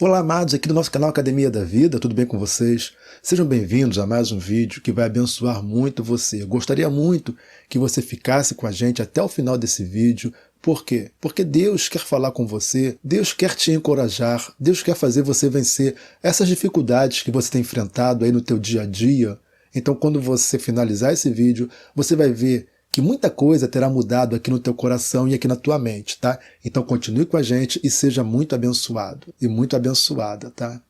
Olá, amados, aqui do nosso canal Academia da Vida, tudo bem com vocês? Sejam bem-vindos a mais um vídeo que vai abençoar muito você. Eu gostaria muito que você ficasse com a gente até o final desse vídeo. Por quê? Porque Deus quer falar com você, Deus quer te encorajar, Deus quer fazer você vencer essas dificuldades que você tem enfrentado aí no teu dia a dia. Então, quando você finalizar esse vídeo, você vai ver que muita coisa terá mudado aqui no teu coração e aqui na tua mente, tá? Então continue com a gente e seja muito abençoado e muito abençoada, tá?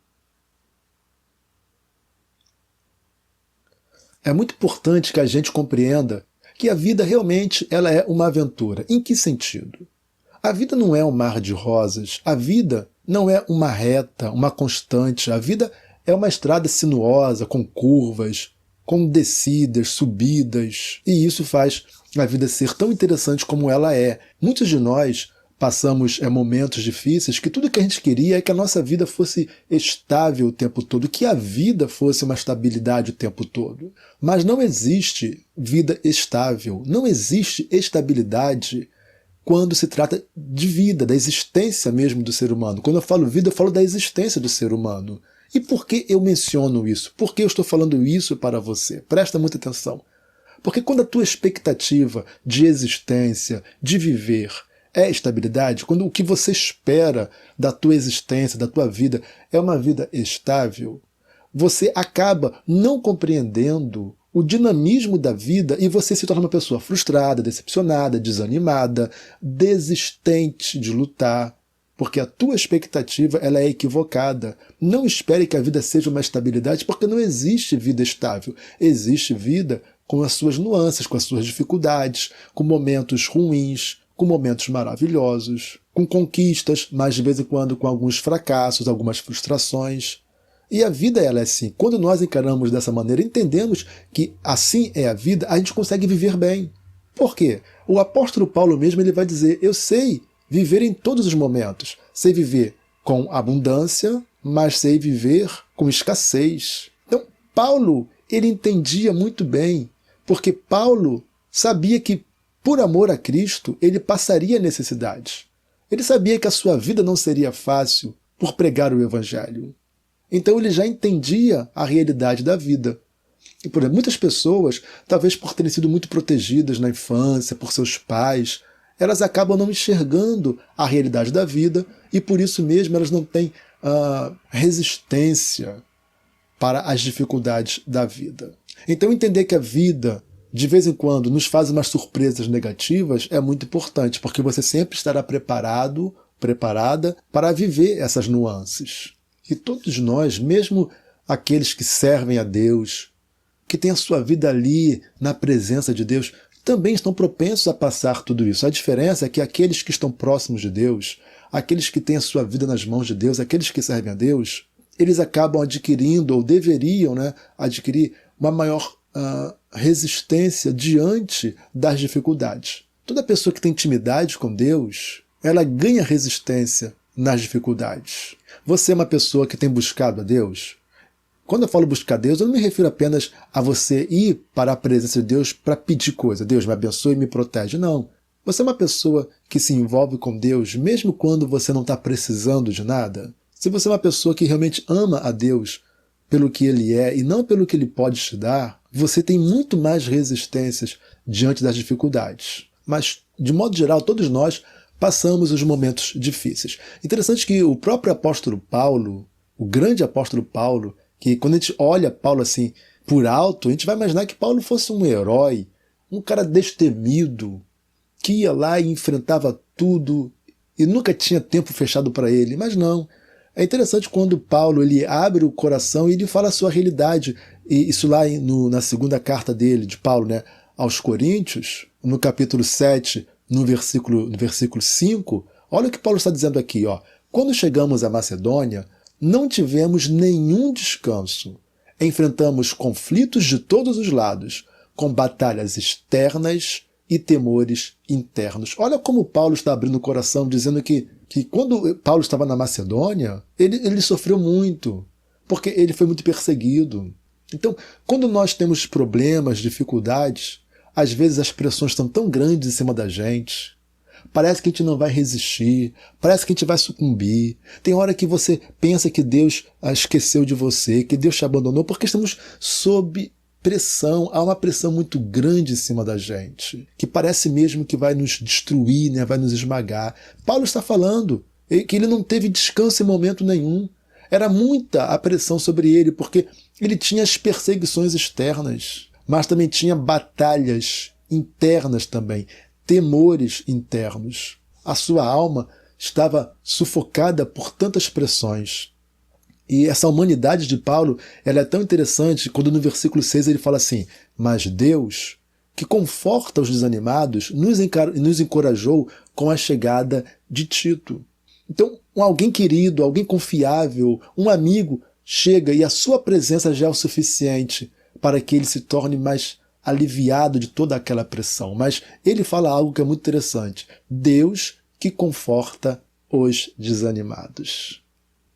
É muito importante que a gente compreenda que a vida realmente ela é uma aventura. Em que sentido? A vida não é um mar de rosas, a vida não é uma reta, uma constante, a vida é uma estrada sinuosa, com curvas, com descidas, subidas, e isso faz a vida ser tão interessante como ela é. Muitos de nós passamos momentos difíceis que tudo que a gente queria é que a nossa vida fosse estável o tempo todo, que a vida fosse uma estabilidade o tempo todo. Mas não existe vida estável, não existe estabilidade quando se trata de vida, da existência mesmo do ser humano. Quando eu falo vida, eu falo da existência do ser humano. E por que eu menciono isso? Por que eu estou falando isso para você? Presta muita atenção. Porque quando a tua expectativa de existência, de viver, é estabilidade, quando o que você espera da tua existência, da tua vida, é uma vida estável, você acaba não compreendendo o dinamismo da vida e você se torna uma pessoa frustrada, decepcionada, desanimada, desistente de lutar, porque a tua expectativa ela é equivocada. Não espere que a vida seja uma estabilidade, porque não existe vida estável. Existe vida com as suas nuances, com as suas dificuldades, com momentos ruins, com momentos maravilhosos, com conquistas, mas de vez em quando com alguns fracassos, algumas frustrações. E a vida ela é assim. Quando nós encaramos dessa maneira, entendemos que assim é a vida, a gente consegue viver bem. Por quê? O apóstolo Paulo mesmo ele vai dizer, eu sei viver em todos os momentos. Sei viver com abundância, mas sei viver com escassez. Então, Paulo, ele entendia muito bem, porque Paulo sabia que, por amor a Cristo, ele passaria necessidade. Ele sabia que a sua vida não seria fácil por pregar o Evangelho. Então ele já entendia a realidade da vida. E, por exemplo, muitas pessoas, talvez por terem sido muito protegidas na infância, por seus pais, elas acabam não enxergando a realidade da vida e por isso mesmo elas não têm resistência para as dificuldades da vida. Então entender que a vida, de vez em quando, nos faz umas surpresas negativas é muito importante, porque você sempre estará preparado, preparada para viver essas nuances. E todos nós, mesmo aqueles que servem a Deus, que têm a sua vida ali na presença de Deus, também estão propensos a passar tudo isso. A diferença é que aqueles que estão próximos de Deus, aqueles que têm a sua vida nas mãos de Deus, aqueles que servem a Deus, eles acabam adquirindo, ou deveriam adquirir, uma maior resistência diante das dificuldades. Toda pessoa que tem intimidade com Deus, ela ganha resistência nas dificuldades. Você é uma pessoa que tem buscado a Deus? Quando eu falo buscar Deus, eu não me refiro apenas a você ir para a presença de Deus para pedir coisa. Deus me abençoe e me protege. Não. Você é uma pessoa que se envolve com Deus mesmo quando você não está precisando de nada? Se você é uma pessoa que realmente ama a Deus pelo que Ele é e não pelo que Ele pode te dar, você tem muito mais resistências diante das dificuldades. Mas, de modo geral, todos nós passamos os momentos difíceis. Interessante que o próprio apóstolo Paulo, o grande apóstolo Paulo, que quando a gente olha Paulo assim por alto, a gente vai imaginar que Paulo fosse um herói, um cara destemido, que ia lá e enfrentava tudo e nunca tinha tempo fechado para ele. Mas não. É interessante quando Paulo ele abre o coração e ele fala a sua realidade. E isso lá na segunda carta dele, de Paulo, aos Coríntios, no capítulo 7, no versículo 5, olha o que Paulo está dizendo aqui. Quando chegamos à Macedônia, não tivemos nenhum descanso. Enfrentamos conflitos de todos os lados, com batalhas externas e temores internos. Olha como Paulo está abrindo o coração, dizendo que quando Paulo estava na Macedônia, ele sofreu muito, porque ele foi muito perseguido. Então, quando nós temos problemas, dificuldades, às vezes as pressões estão tão grandes em cima da gente, parece que a gente não vai resistir, parece que a gente vai sucumbir. Tem hora que você pensa que Deus esqueceu de você, que Deus te abandonou, porque estamos sob pressão, há uma pressão muito grande em cima da gente, que parece mesmo que vai nos destruir, né? Vai nos esmagar. Paulo está falando que ele não teve descanso em momento nenhum. Era muita a pressão sobre ele, porque ele tinha as perseguições externas, mas também tinha batalhas internas também, temores internos. A sua alma estava sufocada por tantas pressões. E essa humanidade de Paulo, ela é tão interessante quando no versículo 6 ele fala assim: mas Deus, que conforta os desanimados, nos encorajou com a chegada de Tito. Então, alguém querido, alguém confiável, um amigo, chega e a sua presença já é o suficiente para que ele se torne mais aliviado de toda aquela pressão. Mas ele fala algo que é muito interessante: Deus que conforta os desanimados.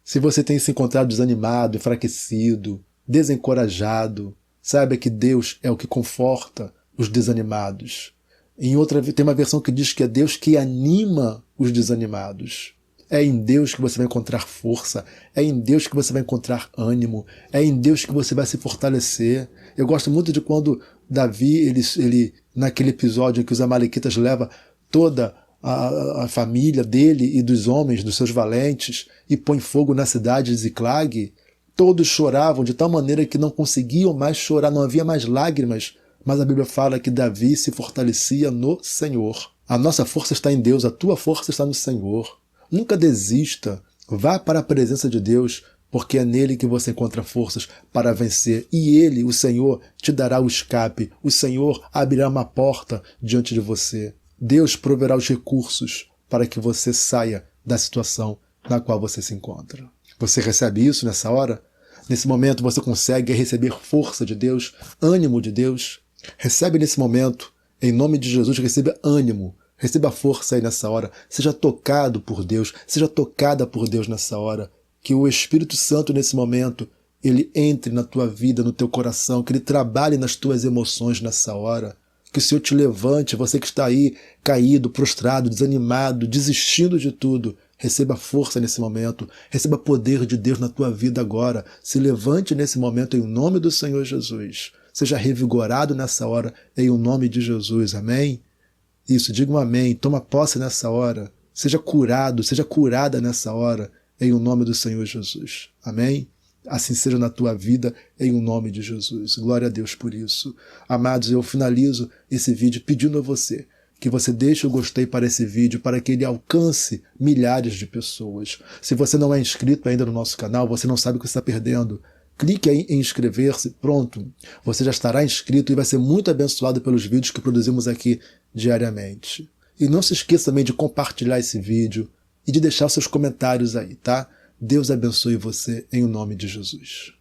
Se você tem se encontrado desanimado, enfraquecido, desencorajado, saiba que Deus é o que conforta os desanimados. Tem uma versão que diz que é Deus que anima os desanimados. É em Deus que você vai encontrar força, é em Deus que você vai encontrar ânimo, é em Deus que você vai se fortalecer. Eu gosto muito de quando Davi, ele naquele episódio em que os amalequitas levam toda a família dele e dos homens, dos seus valentes, e põe fogo na cidade de Ziclag, todos choravam de tal maneira que não conseguiam mais chorar, não havia mais lágrimas, mas a Bíblia fala que Davi se fortalecia no Senhor. A nossa força está em Deus, a tua força está no Senhor. Nunca desista, vá para a presença de Deus, porque é nele que você encontra forças para vencer. E ele, o Senhor, te dará o escape, o Senhor abrirá uma porta diante de você. Deus proverá os recursos para que você saia da situação na qual você se encontra. Você recebe isso nessa hora? Nesse momento você consegue receber força de Deus, ânimo de Deus? Recebe nesse momento, em nome de Jesus, receba ânimo, receba força aí nessa hora. Seja tocado por Deus, seja tocada por Deus nessa hora. Que o Espírito Santo nesse momento, ele entre na tua vida, no teu coração, que ele trabalhe nas tuas emoções nessa hora. Que o Senhor te levante, você que está aí caído, prostrado, desanimado, desistindo de tudo. Receba força nesse momento, receba poder de Deus na tua vida agora. Se levante nesse momento em nome do Senhor Jesus. Seja revigorado nessa hora em nome de Jesus, amém? Isso, diga um amém, toma posse nessa hora. Seja curado, seja curada nessa hora em nome do Senhor Jesus, amém? Assim seja na tua vida, em nome de Jesus. Glória a Deus por isso. Amados, eu finalizo esse vídeo pedindo a você que você deixe o gostei para esse vídeo, para que ele alcance milhares de pessoas. Se você não é inscrito ainda no nosso canal, você não sabe o que está perdendo, clique aí em inscrever-se, pronto. Você já estará inscrito e vai ser muito abençoado pelos vídeos que produzimos aqui diariamente. E não se esqueça também de compartilhar esse vídeo e de deixar seus comentários aí, tá? Deus abençoe você em nome de Jesus.